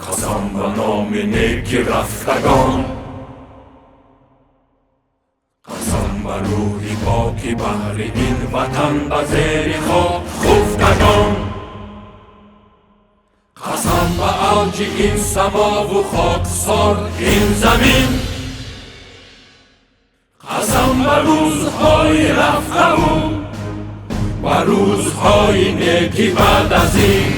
قسم به نام نیک رفتگان، قسم به روحی پاکی بهر این وطن به زیر خاک خفتگان، قسم به اوج این سما و خاکسار این زمین، قسم به روزهای رفته و روزهای نیکی بعد از این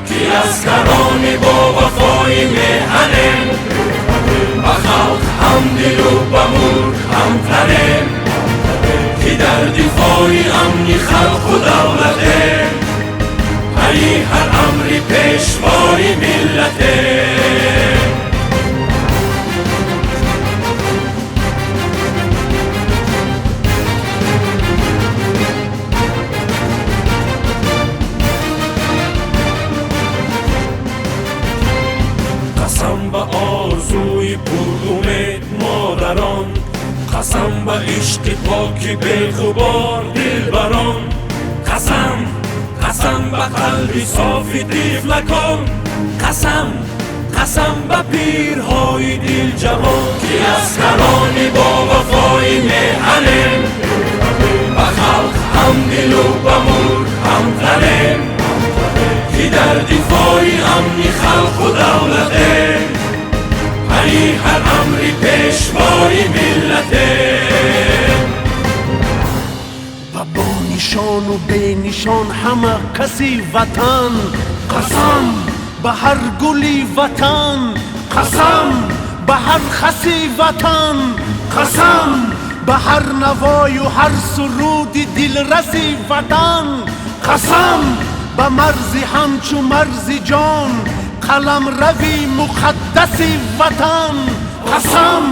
که اسکران با وفای میهنیم، به خلق هم دل و به ملک هم تنیم، که در دفاع امن خلق و دولتیم، پی هر امر پیشوای ملتیم. قسم به آرزوی پر امید مادران، قسم به عشق پاک بی‌غبار دلبران، قسم به قلب صاف طفلکان، قسم به پیرهای دل جوان، که اسکران با وفای میهنیم، به خلق هم دل و به ملک هم تنیم، که در دفاع امن خلق و دولتیم، پی هر امر پیشوای ملتیم. و با نشان و بی نشان همه کسی وطن، قسم به هر گلی وطن، قسم به هر خسی وطن، قسم به هر نوای و هر سرود دلرسی وطن، قسم به مرزی همچو مرزی جان قلم روی مقدسی وطن، قسم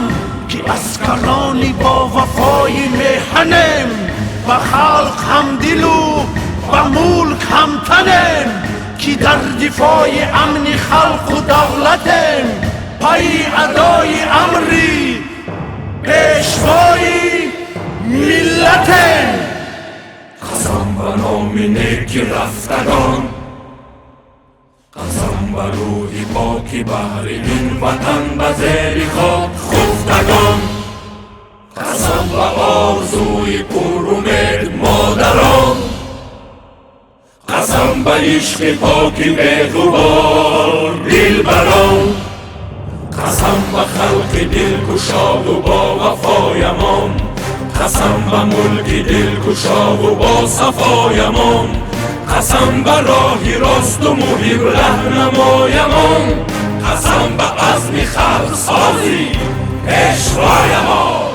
که اسکرانی با وفای میهنیم، به خلق هم دل و به ملک هم تنیم، که در دفاع امن خلق و دولتیم، پی ادای امری پیشوای ملتیم. قسم به نام نیک رفتگان، قسم به روحی پاکی بهر این وطن به زیر خاک خفتگان، قسم به آرزوی پر امید مادران، قسم به عشق پاکی بی‌غبار دلبران، قسم به خلق دلگشاد و با وفایمان، قسم به ملک دلگشا و با صفایمان، قسم به راه راست و محب رهنمایمان، قسم به عزم خلق سازی پیشوایمان،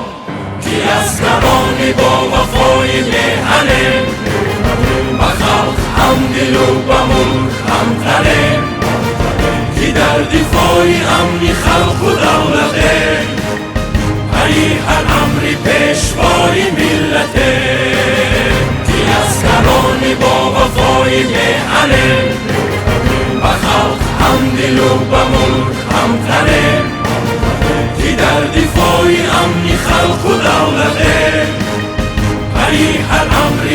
که اسکران با وفای میهنیم، به خلق هم دل و به ملک هم تنیم، که در دفاع امن خلق و دولتیم، پی هر امر پیشوای ملتیم، که اسکران با وفای میهنیم، به خلق هم دل و به ملک هم تنیم، که در دفاع امن خلق و دولتیم، پی هر امر